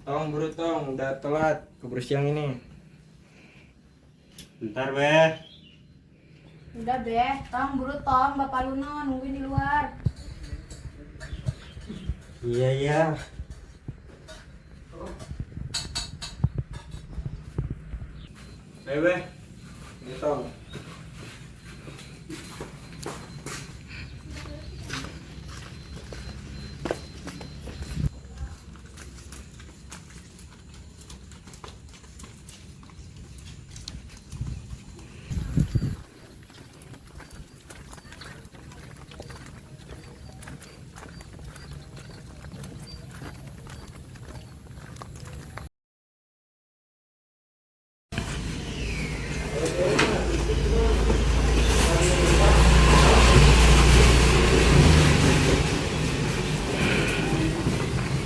Tong buru tong, udah telat keburu siang ini. Bentar, Beh. Udah Beh, tong buru tong, Bapak Luno nungguin di luar. Iya, iya. Ayo Beh, ini tong.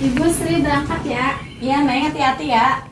Ibu Sri berangkat ya. Iya, Neng, hati-hati ya.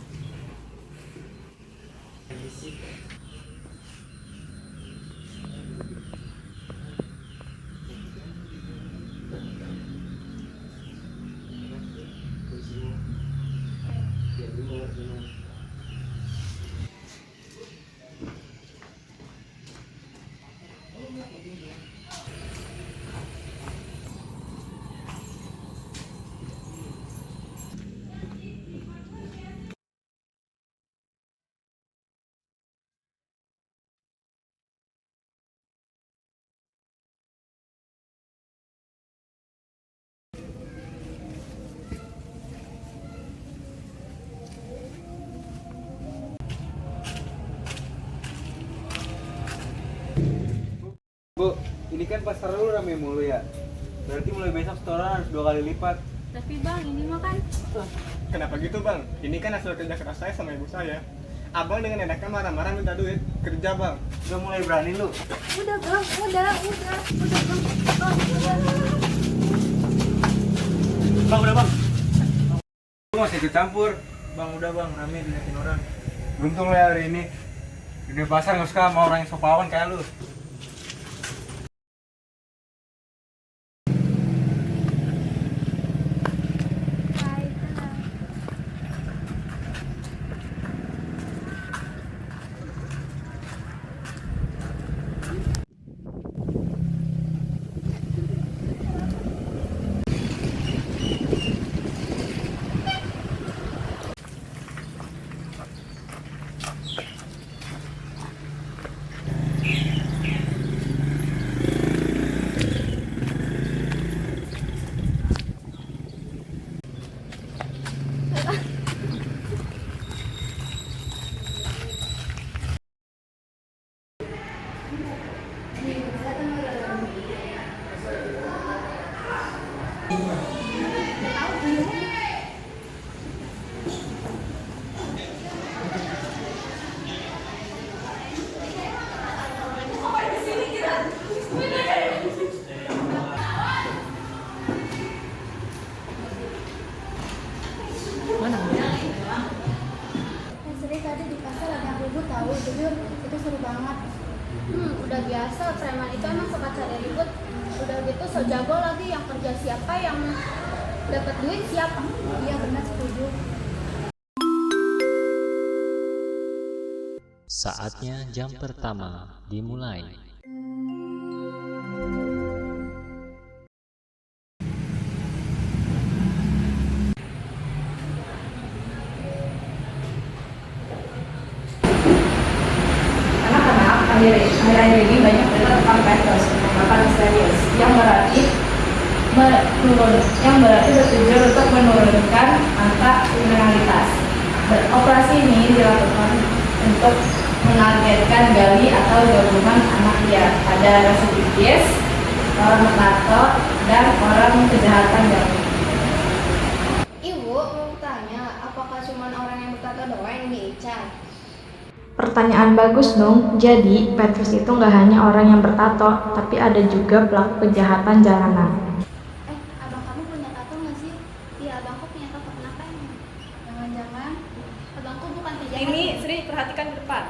Bu, ini kan pasar lu rame mulu ya. Berarti mulai besok setoran harus 2 kali lipat. Tapi Bang, ini mah kan Kenapa gitu bang? Ini kan hasil kerja keras saya sama ibu saya. Abang dengan enaknya marah-marah minta duit. Kerja bang. Udah mulai berani lu. udah Bang, udah Bang. Bang, udah. Bang, udah bang. Lu masih ikut campur. Bang, udah bang, rame diliatin orang. Beruntung lu ya hari ini. Di pasar nggak suka sama orang yang sopawan kayak lu. Sri tadi di pasar ada yang ribut tahu, jujur itu seru banget. Udah biasa, preman itu emang suka cari ribut. Udah gitu so jago lagi, yang kerja siapa, yang dapat duit siapa. Iya benar, setuju. Saatnya jam pertama dimulai. Anak-anak akhir-akhir ini banyak dengar tentang PETOS, penangkapan misterius, yang berarti bertujuan untuk menurunkan angka kriminalitas. Operasi ini dilakukan untuk menargetkan gali atau gabungan anak liar pada residivis, orang tato, dan orang kejahatan gabungan. Ibu mau tanya, apakah cuma orang yang bertato doang yang diincar? Pertanyaan bagus dong. Jadi, Petrus itu nggak hanya orang yang bertato, tapi ada juga pelaku kejahatan jalanan. Abang kamu punya tato nggak sih? Iya, abangku punya tato. Kenapa emang? Jangan-jangan abangku bukan penjahat. Ini Sri, perhatikan ke depan.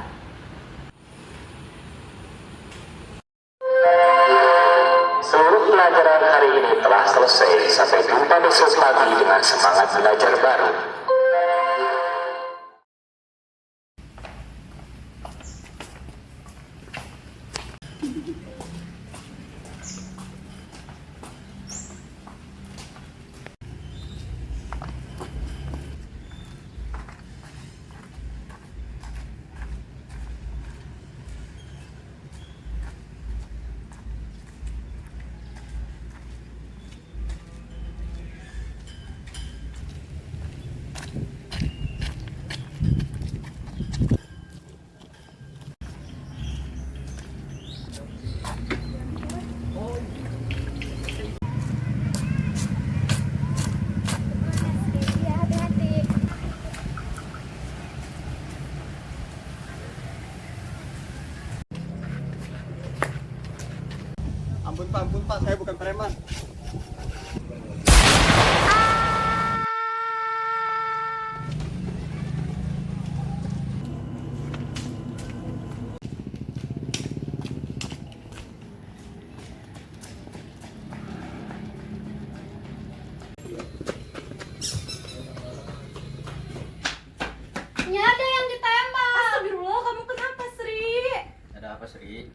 Seluruh pelajaran hari ini telah selesai. Sampai jumpa besok pagi dengan semangat belajar baru. Ampun pak, saya bukan preman. Ini ada yang ditembak. Astagfirullah, kamu kenapa, Sri? Ada apa, Sri?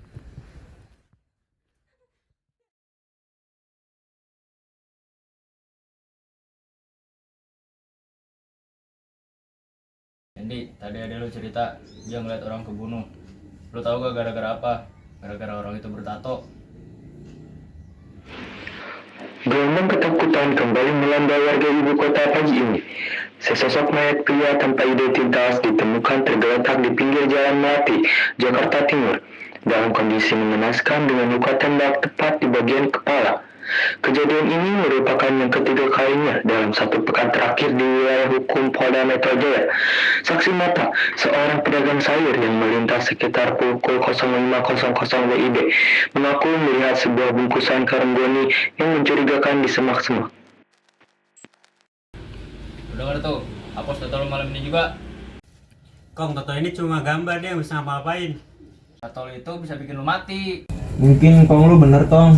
Andy, tadi ada lu cerita dia ngeliat orang kebunuh. Lu tahu gak gara-gara apa? Gara-gara orang itu bertato. Gelombang ketakutan kembali melanda warga ibu kota pagi ini. Sesosok mayat pria tanpa identitas ditemukan tergeletak di pinggir Jalan Melati, Jakarta Timur, dalam kondisi mengenaskan dengan luka tembak tepat di bagian kepala. Kejadian ini merupakan yang ketiga kalinya dalam 1 pekan terakhir di wilayah hukum Polda Metro Jaya. Saksi mata, seorang pedagang sayur yang melintas sekitar pukul 05.00 WIB, mengaku melihat sebuah bungkusan karanggoni yang mencurigakan di semak-semak. Udah gak tuh, hapus tato lu malam ini juga. Kong, tato ini cuma gambar, dia bisa ngapa-ngapain. Tato lu itu bisa bikin lu mati. Mungkin Kong lu bener Tong.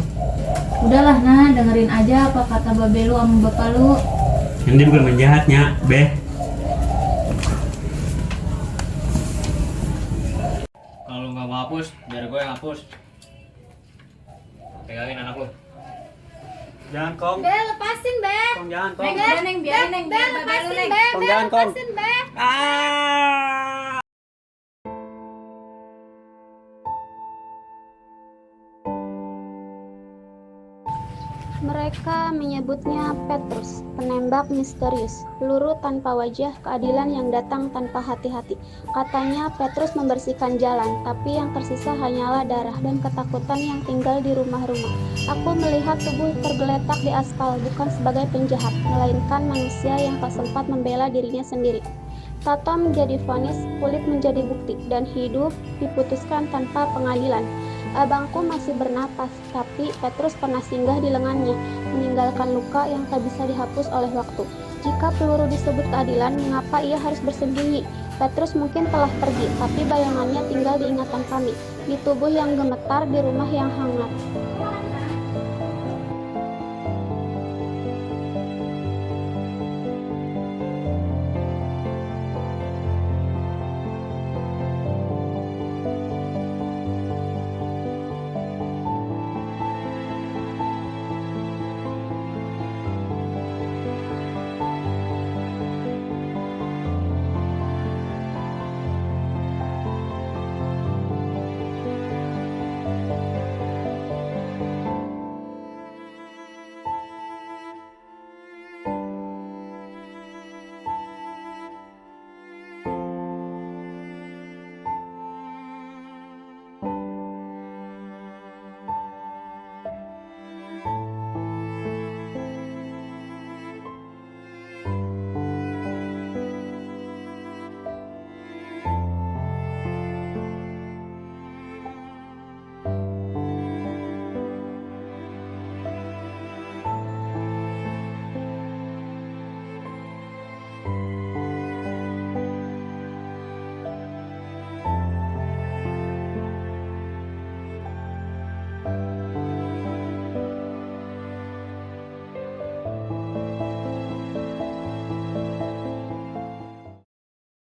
Udahlah, nah, dengerin aja apa kata babe lu sama bapak lu. Yang dia bukan penjahatnya, Beh. Kalau lu gak mau hapus, biar gue yang hapus. Pegangin anak lu. Jangan, Kong. Be, lepasin, Be. Kong, jangan, Kong. Neng, udah, Neng, biarin, Neng. Be, Biar babe lu, lepasin, Neng. Be. Kong, Be, jangan, Kong. lepasin, Be. Mereka menyebutnya Petrus, penembak misterius, peluru tanpa wajah, keadilan yang datang tanpa hati-hati. Katanya Petrus membersihkan jalan, tapi yang tersisa hanyalah darah dan ketakutan yang tinggal di rumah-rumah. Aku melihat tubuh tergeletak di aspal bukan sebagai penjahat, melainkan manusia yang tak sempat membela dirinya sendiri. Tato menjadi vonis, kulit menjadi bukti, dan hidup diputuskan tanpa pengadilan. Abangku masih bernapas, tapi Petrus pernah singgah di lengannya, meninggalkan luka yang tak bisa dihapus oleh waktu. Jika peluru disebut keadilan, mengapa ia harus bersembunyi? Petrus mungkin telah pergi, tapi bayangannya tinggal di ingatan kami, di tubuh yang gemetar, di rumah yang hangat.